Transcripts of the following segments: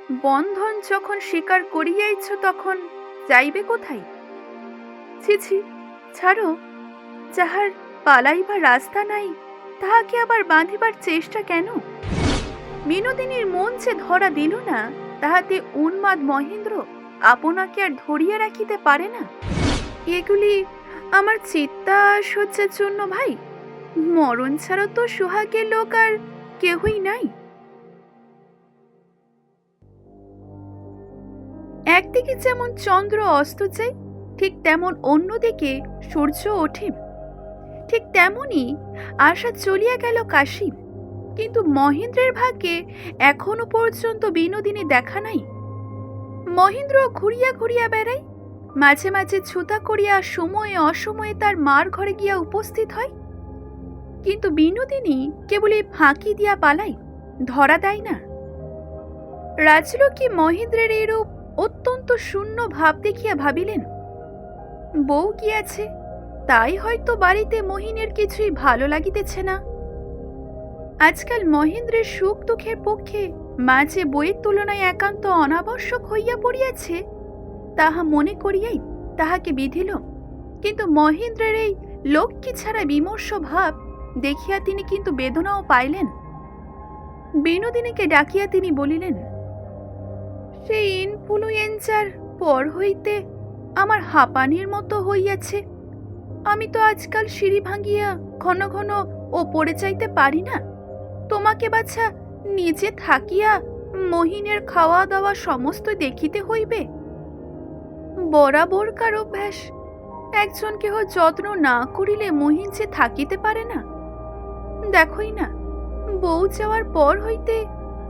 বন্ধন যখন স্বীকার করিয়াইছ তখন যাইবে কোথায়? ছি ছি, ছাড়ো। যাহার পালাইবার রাস্তা নাই তাহাকে আবার বাঁধিবার চেষ্টা কেন? বিনোদিনীর মন যে ধরা দিল না, তাহাতে উন্মাদ মহেন্দ্র আপনাকে আর ধরিয়া রাখিতে পারে না। এগুলি আমার চিত্তা সহ্যের জন্য ভাই। মরণ ছাড়া তো সোহাগের লোক আর কেহই নাই। একদিকে যেমন চন্দ্র অস্ত যায়, ঠিক তেমন অন্যদিকে সূর্য ওঠে। ঠিক তেমনি আশা চলিয়া গেল কাশী, কিন্তু মহেন্দ্রের ভাগ্যে এখনো পর্যন্ত বিনোদিনী দেখা নাই। মহেন্দ্র ঘুরিয়া ঘুরিয়া বেড়ায়, মাঝে মাঝে ছুতা করিয়া সময়ে অসময়ে তার মার ঘরে গিয়া উপস্থিত হয়, কিন্তু বিনোদিনী কেবলই ফাঁকি দিয়া পালায়, ধরা দেয় না। রাজলক্ষ্মী মহেন্দ্রের এইরূপ অত্যন্ত শূন্য ভাব দেখিয়া ভাবিলেন, বউ গিয়াছে, তাই হয়তো বাড়িতে মহিনের কিছুই ভালো লাগিতেছে না। আজকাল মহেন্দ্রের সুখ দুঃখের পক্ষে মা যে বইয়ের তুলনায় একান্ত অনাবশ্যক হইয়া পড়িয়াছে, তাহা মনে করিয়াই তাহাকে বিধিল। কিন্তু মহেন্দ্রের এই লক্ষ্মী ছাড়া বিমর্ষ ভাব দেখিয়া তিনি কিন্তু বেদনাও পাইলেন। বিনোদিনীকে ডাকিয়া তিনি বলিলেন, সেই ইনফ্লুয়েঞ্জার পর হইতে আমার হাঁপানির মতো হইয়াছে। আমি তো আজকাল সিঁড়ি ভাঙিয়া ঘন ঘন ওপরে যাইতে পারি না। তোমাকে বাছা নিজে থাকিয়া মহিনের খাওয়া দাওয়া সমস্ত দেখিতে হইবে। বরাবরকার অভ্যাস, একজন কেহ যত্ন না করিলে মহিন যে থাকিতে পারে না। দেখোই না, বউ যাওয়ার পর হইতে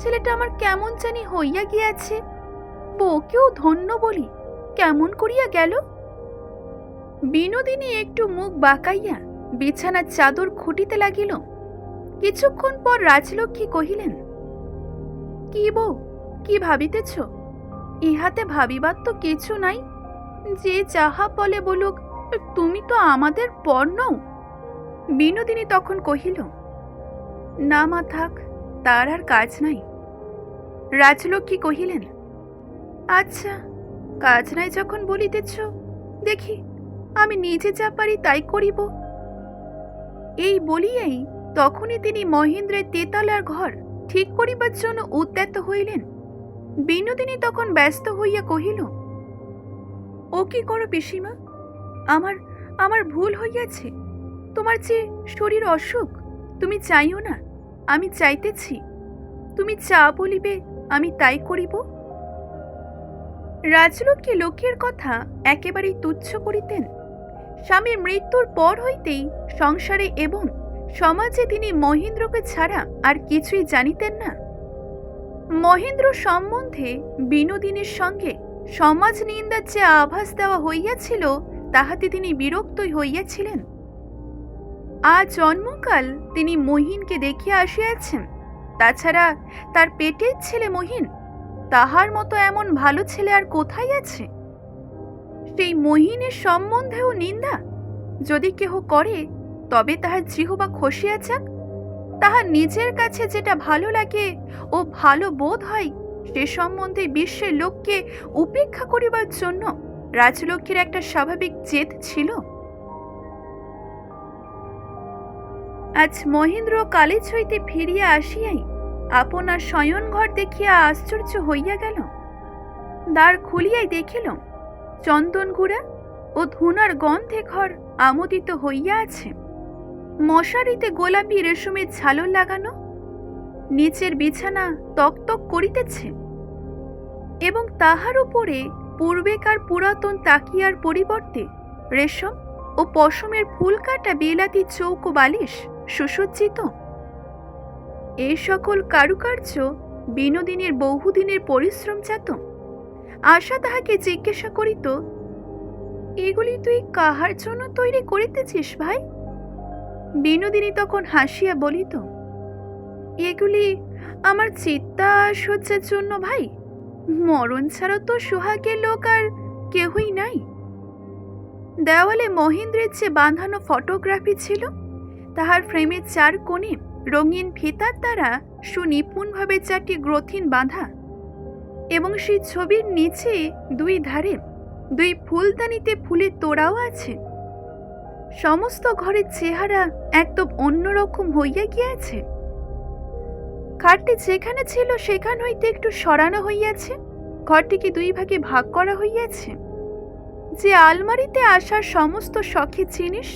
ছেলেটা আমার কেমন জানি হইয়া গিয়াছে। বউকেও ধন্য বলি, কেমন করিয়া গেল। বিনোদিনী একটু মুখ বাঁকাইয়া বিছানার চাদর খুঁটিতে লাগিল। কিছুক্ষণ পর রাজলক্ষ্মী কহিলেন, কি বউ, কি ভাবিতেছ? ইহাতে ভাবিবার তো কিছু নাই। যে যাহা বলে বলুক, তুমি তো আমাদের পর নও। বিনোদিনী তখন কহিল, না মা থাক, তার আর কাজ নাই। রাজলক্ষ্মী কহিলেন, আচ্ছা, কাজ নাই যখন বলিতেছ, দেখি আমি নিজে যা পারি তাই করিব। এই বলিয়াই তখনই তিনি মহেন্দ্রের তেতালার ঘর ঠিক করিবার জন্য উদ্যত হইলেন। বিনোদিনী তখন ব্যস্ত হইয়া কহিল, ও কি করো পিসিমা? আমার আমার ভুল হইয়াছে। তোমার যে শরীর অসুখ, তুমি চাইও না, আমি চাইতেছি। তুমি যা বলিবে আমি তাই করিব। রাজলক্ষ্মী লক্ষ্মীর কথা একেবারেই তুচ্ছ করিতেন। স্বামীর মৃত্যুর পর হইতেই সংসারে এবং সমাজে তিনি মহেন্দ্রকে ছাড়া আর কিছুই জানিতেন না। মহেন্দ্র সম্বন্ধে বিনোদিনীর সঙ্গে সমাজ নিন্দার যে আভাস দেওয়া হইয়াছিল, তাহাতে তিনি বিরক্তই হইয়াছিলেন। আজ জন্মকাল তিনি মহিনকে দেখিয়া আসিয়াছেন। তাছাড়া তার পেটের ছেলে মহিন, তাহার মতো এমন ভালো ছেলে আর কোথায় আছে? সেই মহিনের সম্বন্ধেও নিন্দা যদি কেহ করে, তবে তাহার জিহ্বা খসিয়া যাক। তাহার নিজের কাছে যেটা ভালো লাগে ও ভালো বোধ হয়, সে সম্বন্ধে বিশ্বের লোককে উপেক্ষা করিবার জন্য রাজলক্ষ্মীর একটা স্বাভাবিক জেদ ছিল। আজ মহেন্দ্র কালেজ হইতে ফিরিয়া আসিয়াই আপনার শয়নঘর দেখিয়া আশ্চর্য হইয়া গেল। দ্বার খুলিয়াই দেখিল, চন্দন গুড়া ও ধুনার গন্ধে ঘর আমোদিত হইয়া আছে। মশারিতে গোলাপি রেশমের ঝালর লাগানো, নিচের বিছানা তকতক করিতেছে এবং তাহার উপরে পূর্বেকার পুরাতন তাকিয়ার পরিবর্তে রেশম ও পশমের ফুল কাটা বিলাতি চৌকো বালিশ সুসজ্জিত। এই সকল কারুকার্য বিনোদিনীর বহুদিনের পরিশ্রমজাত। আশা তাহাকে জিজ্ঞাসা করিত, এগুলি তুই কাহার জন্য তৈরি করিতেছিস ভাই? বিনোদিনী তখন হাসিয়া বলিত, এগুলি আমার চিত্তা সহ্যের জন্য ভাই। মরণ ছাড়া তো সোহাগের লোক আর কেহই নাই। দেওয়ালে মহেন্দ্রের যে বাঁধানো ফটোগ্রাফি ছিল, তাহার ফ্রেমের চার কোণে রঙিন ফিতার দ্বারা সুনিপুণভাবে চারটি গ্রথিন বাঁধা। এবং সেই ছবির নিচে দুই ধারে দুই ফুলদানিতে ফুলের তোড়াও আছে। সমস্ত ঘরের চেহারা একদম অন্যরকম হইয়া গিয়াছে। খাটটি যেখানে ছিল সেখান হইতে একটু সরানো হইয়াছে, ঘরটিকে দুই ভাগে ভাগ করা হইয়াছে। যে আলমারিতে আসার সমস্ত শখের জিনিস,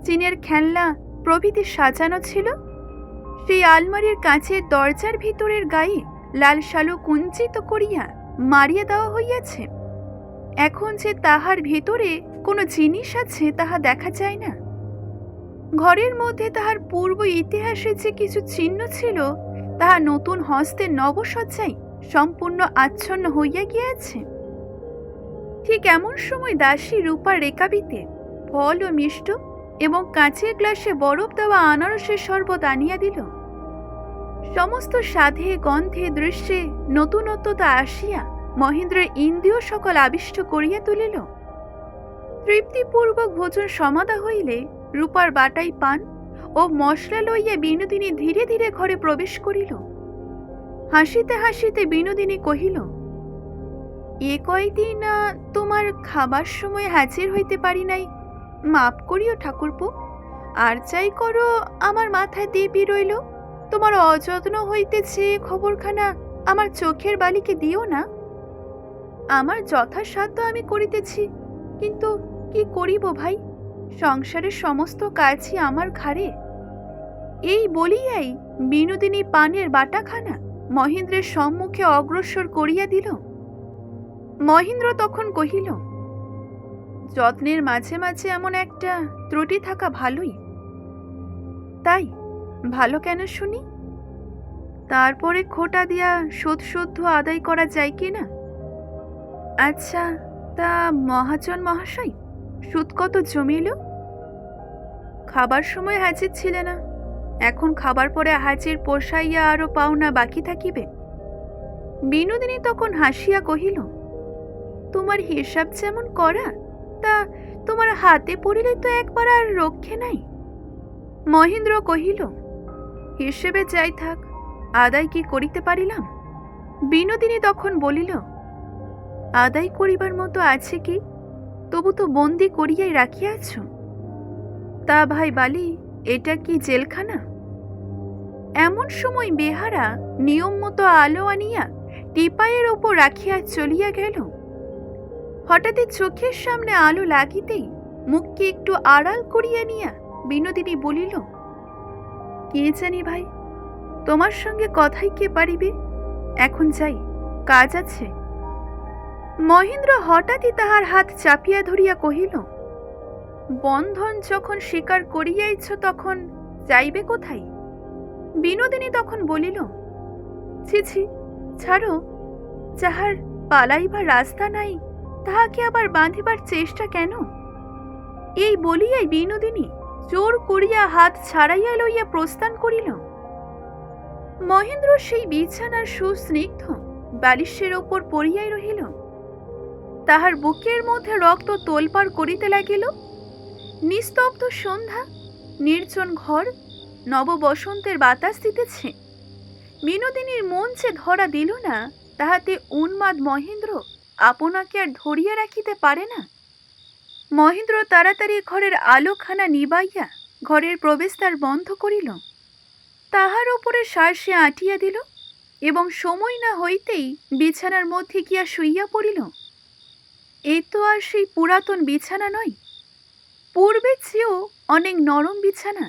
চীনের খেলনা প্রভৃতি সাজানো ছিল, সেই আলমারির কাঁচের দরজার ভিতরের গায়ে লাল শালু কুঞ্চিত করিয়া মারিয়া দেওয়া হইয়াছে। এখন যে তাহার ভিতরে কোনো জিনিস আছে তাহা দেখা যায় না। ঘরের মধ্যে তাহার পূর্ব ইতিহাসে যে কিছু চিহ্ন ছিল তাহা নতুন হস্তে নবসজ্জায় সম্পূর্ণ আচ্ছন্ন হইয়া গিয়াছে। ঠিক এমন সময় দাসী রূপার রেকাবিতে ফল ও মিষ্ট এবং কাঁচের গ্লাসে বরফ দেওয়া আনারসের শরবত আনিয়া দিল। সমস্ত স্বাদে গন্ধে দৃশ্যে নতুনত্বতা আসিয়া মহেন্দ্রের ইন্দ্রিয় সকল আবিষ্ট করিয়া তুলিল। তৃপ্তিপূর্বক ভোজন সমাধা হইলে রূপার বাটাই পান ও মশলা লইয়া বিনোদিনী ধীরে ধীরে ঘরে প্রবেশ করিল। হাসিতে হাসিতে বিনোদিনী কহিল, এ কয়দিন তোমার খাবার সময় হাজির হইতে পারি নাই, মাপ করিও ঠাকুরপো। আর চাই করো আমার মাথায় দেবী রইল, তোমার অযত্ন হইতেছে খবরখানা আমার চোখের বালিকে দিও না। আমার যথাসাধ্য আমি করিতেছি, কিন্তু কি করিব ভাই, সংসারের সমস্ত কাজই আমার ঘাড়ে। এই বলিয়াই বিনোদিনী পানের বাটাখানা মহেন্দ্রের সম্মুখে অগ্রসর করিয়া দিল। মহেন্দ্র তখন কহিল, যত্নের মাঝে মাঝে এমন একটা ত্রুটি থাকা ভালোই। তাই ভালো কেন শুনি? তারপরে খোটা দিয়া শোধ আদায় করা যায় কি না? আচ্ছা, তা মহাজন মহাশয়, সুদ কত জমিল? খাবার সময় হাজির ছিলে না, এখন খাবার পরে হাজির পোষাইয়া আরো পাওনা বাকি থাকিবে। বিনোদিনী তখন হাসিয়া কহিল, তোমার হিসাব যেমন করা, তা তোমার হাতে পড়িলে তো একবার আর রক্ষে নাই। মহেন্দ্র কহিল, হিসেবে যাই থাক, আদায় কি করিতে পারিলাম? বিনোদিনী তখন বলিল, আদায় করিবার মতো আছে কি? তবু তো বন্দি করিয়াই রাখিয়াছ। তা ভাই বালি, এটা কি জেলখানা? এমন সময় বেহারা নিয়ম মতো আলো আনিয়া টিপাইয়ের ওপর রাখিয়া চলিয়া গেল। হঠাৎই চোখের সামনে আলো লাগিতেই মুখকে একটু আড়াল করিয়া নিয়া বিনোদিনী বলিল, কে জানি ভাই, তোমার সঙ্গে কথাই কে পারিবে, এখন যাই, কাজ আছে। মহেন্দ্র হঠাৎই তাহার হাত চাপিয়া ধরিয়া কহিল, বন্ধন যখন স্বীকার করিয়াইছ তখন যাইবে কোথায়? বিনোদিনী তখন বলিল, ছি ছি, ছাড়ো, যাহার পালাইবার রাস্তা নাই তাহাকে আবার বাঁধিবার চেষ্টা কেন? এই বলিয়াই বিনোদিনী জোর করিয়া হাত ছাড়াইয়া লইয়া প্রস্থান করিল। মহেন্দ্র সেই বিছানার সুস্নিগ্ধ বালিশের ওপর পড়িয়াই রহিল। তাহার বুকের মধ্যে রক্ত তোলপাড় করিতে লাগিল। নিস্তব্ধ সন্ধ্যা, নির্জন ঘর, নব বসন্তের বাতাস দিতেছে। বিনোদিনীর মন যে ধরা দিল না, তাহাতে উন্মাদ মহেন্দ্র আপনাকে আর ধরিয়া রাখিতে পারে না। মহেন্দ্র তাড়াতাড়ি ঘরের আলোখানা নিবাইয়া ঘরের প্রবেশদ্বার বন্ধ করিল। তাহার উপরে শ্বাসে আঁটিয়া দিল এবং সময় না হইতেই বিছানার মধ্যে গিয়া শুইয়া পড়িল। এ তো আর সেই পুরাতন বিছানা নয়, পূর্বের চেয়েও অনেক নরম বিছানা।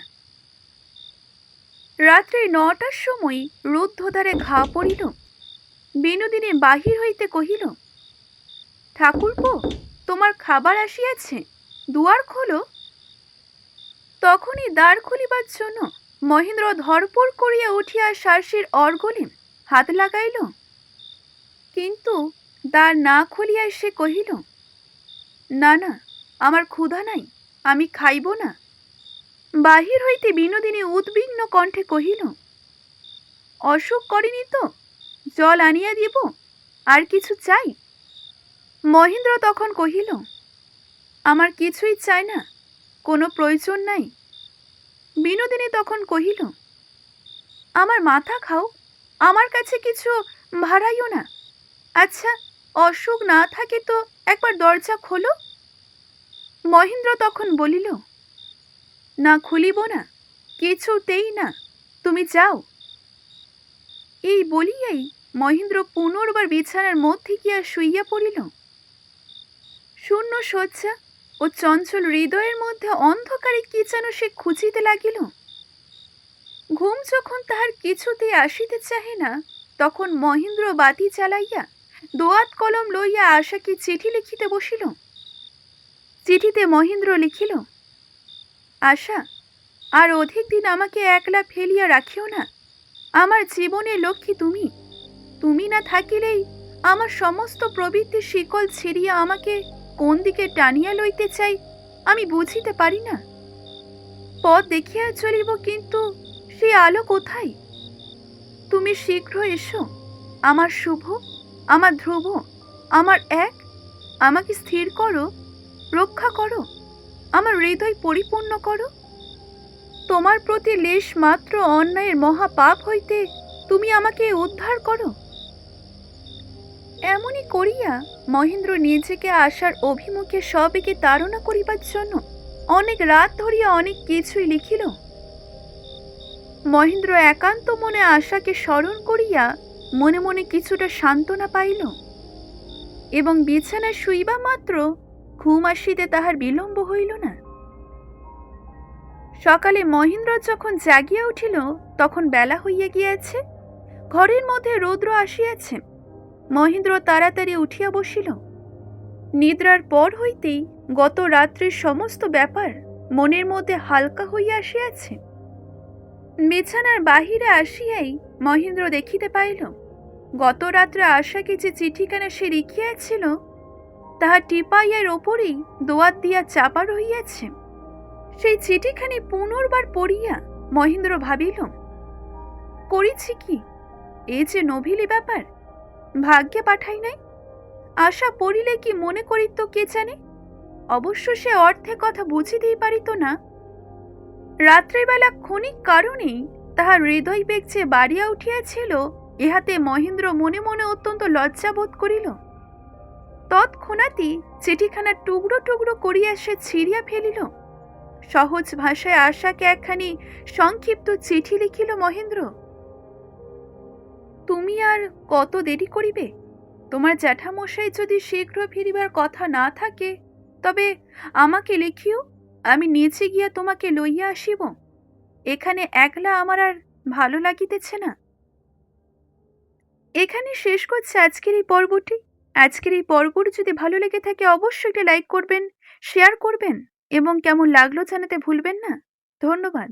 রাত্রে ৯টার সময় রুদ্ধদ্বারে ঘা পড়িল। বিনোদিনী বাহির হইতে কহিল, ঠাকুরপো, তোমার খাবার আসিয়াছে, দুয়ার খোলো। তখনই দ্বার খুলিবার জন্য মহেন্দ্র ধরপড় করিয়া উঠিয়া শার্শির অর্গলে হাত লাগাইল, কিন্তু দ্বার না খুলিয়া সে কহিল, না না, আমার ক্ষুধা নাই, আমি খাইব না। বাহির হইতে বিনোদিনী উদ্বিগ্ন কণ্ঠে কহিল, অসুখ করেনি তো? জল আনিয়া দিব, আর কিছু চাই? মহেন্দ্র তখন কহিল, আমার কিছুই চাই না, কোনো প্রয়োজন নাই। বিনোদিনী তখন কহিল, আমার মাথা খাও, আমার কাছে কিছু ভাড়াইও না। আচ্ছা, অসুখ না থাকে তো একবার দরজা খোলো। মহেন্দ্র তখন বলিল, না খুলিব না, কিছুতেই না, তুমি যাও। এই বলিয়াই মহেন্দ্র পুনর্বার বিছানার মধ্যে গিয়া শুইয়া পড়িল। শূন্য শয্যা ও চঞ্চল হৃদয়ের মধ্যে অন্ধকারে কি যেন সে খুঁজিতে লাগিল। ঘুম যখন তাহার কিছুতেই আসিতে চাহে না, তখন মহেন্দ্র বাতি জ্বালাইয়া দোয়াত কলম লইয়া আশাকে চিঠি লিখিতে বসিল। চিঠিতে মহেন্দ্র লিখিল, আশা, আর অধিক দিন আমাকে একলা ফেলিয়া রাখিও না। আমার জীবনের লক্ষ্মী তুমি। তুমি না থাকিলেই আমার সমস্ত প্রবৃত্তির শিকল ছিঁড়িয়া আমাকে কোন দিকে টানিয়া লইতে চাই আমি বুঝিতে পারি না। পথ দেখিয়া চলিব, কিন্তু সেই আলো কোথায়? তুমি শীঘ্র এসো। আমার শুভ, আমার ধ্রুব, আমার এক, আমাকে স্থির করো, রক্ষা করো, আমার হৃদয় পরিপূর্ণ করো। তোমার প্রতি লেশ মাত্র অন্যায়ের মহাপাপ হইতে তুমি আমাকে উদ্ধার করো। এমনই করিয়া মহেন্দ্র নিজেকে আশার অভিমুখে সবেগে তাড়না করিবার জন্য অনেক রাত ধরিয়া অনেক কিছুই লিখিল। মহেন্দ্র একান্ত মনে আশাকে স্মরণ করিয়া মনে মনে কিছুটা সান্ত্বনা পাইল, এবং বিছানায় শুইবা মাত্র ঘুম আসিতে তাহার বিলম্ব হইল না। সকালে মহেন্দ্র যখন জাগিয়া উঠিল, তখন বেলা হইয়া গিয়াছে। ঘরের মধ্যে রৌদ্র আসিয়াছে। মহেন্দ্র তাড়াতাড়ি উঠিয়া বসিল। নিদ্রার পর হইতেই গত রাত্রির সমস্ত ব্যাপার মনের মধ্যে হালকা হইয়া আসিয়াছে। বিছানার বাহিরে আসিয়াই মহেন্দ্র দেখিতে পাইল, গত রাত্রে আশাকে যে চিঠিখানা সে লিখিয়াছিল তাহা টিপাইয়ের ওপরেই দোয়াত দিয়া চাপা রহিয়াছে। সেই চিঠিখানি পুনর্বার পড়িয়া মহেন্দ্র ভাবিল, করিছি কি? এ যে নভিলি ব্যাপার, ভাগ্যে পাঠাই নাই। আশা পড়িলে কি মনে করিত কে জানে। অবশ্য সে অর্থে কথা বুঝিতেই পারিত না। রাত্রিবেলা ক্ষণিক কারণেই তাহার হৃদয় বেগ যে বাড়িয়া উঠিয়াছিল, ইহাতে মহেন্দ্র মনে মনে অত্যন্ত লজ্জাবোধ করিল। তৎক্ষণাৎই চিঠিখানা টুকরো টুকরো করিয়া সে ছিঁড়িয়া ফেলিল। সহজ ভাষায় আশাকে একখানি সংক্ষিপ্ত চিঠি লিখিল মহেন্দ্র। তুমি আর কত দেরি করিবে? তোমার জ্যাঠামশাই যদি শীঘ্র ফিরিবার কথা না থাকে, তবে আমাকে লিখিও, আমি নিচে গিয়া তোমাকে লইয়া আসিব। এখানে একলা আমার আর ভালো লাগিতেছে না। এখানে শেষ করছে আজকের এই পর্বটি। আজকের এই পর্বটি যদি ভালো লেগে থাকে, অবশ্যই একটা লাইক করবেন, শেয়ার করবেন এবং কেমন লাগলো জানাতে ভুলবেন না। ধন্যবাদ।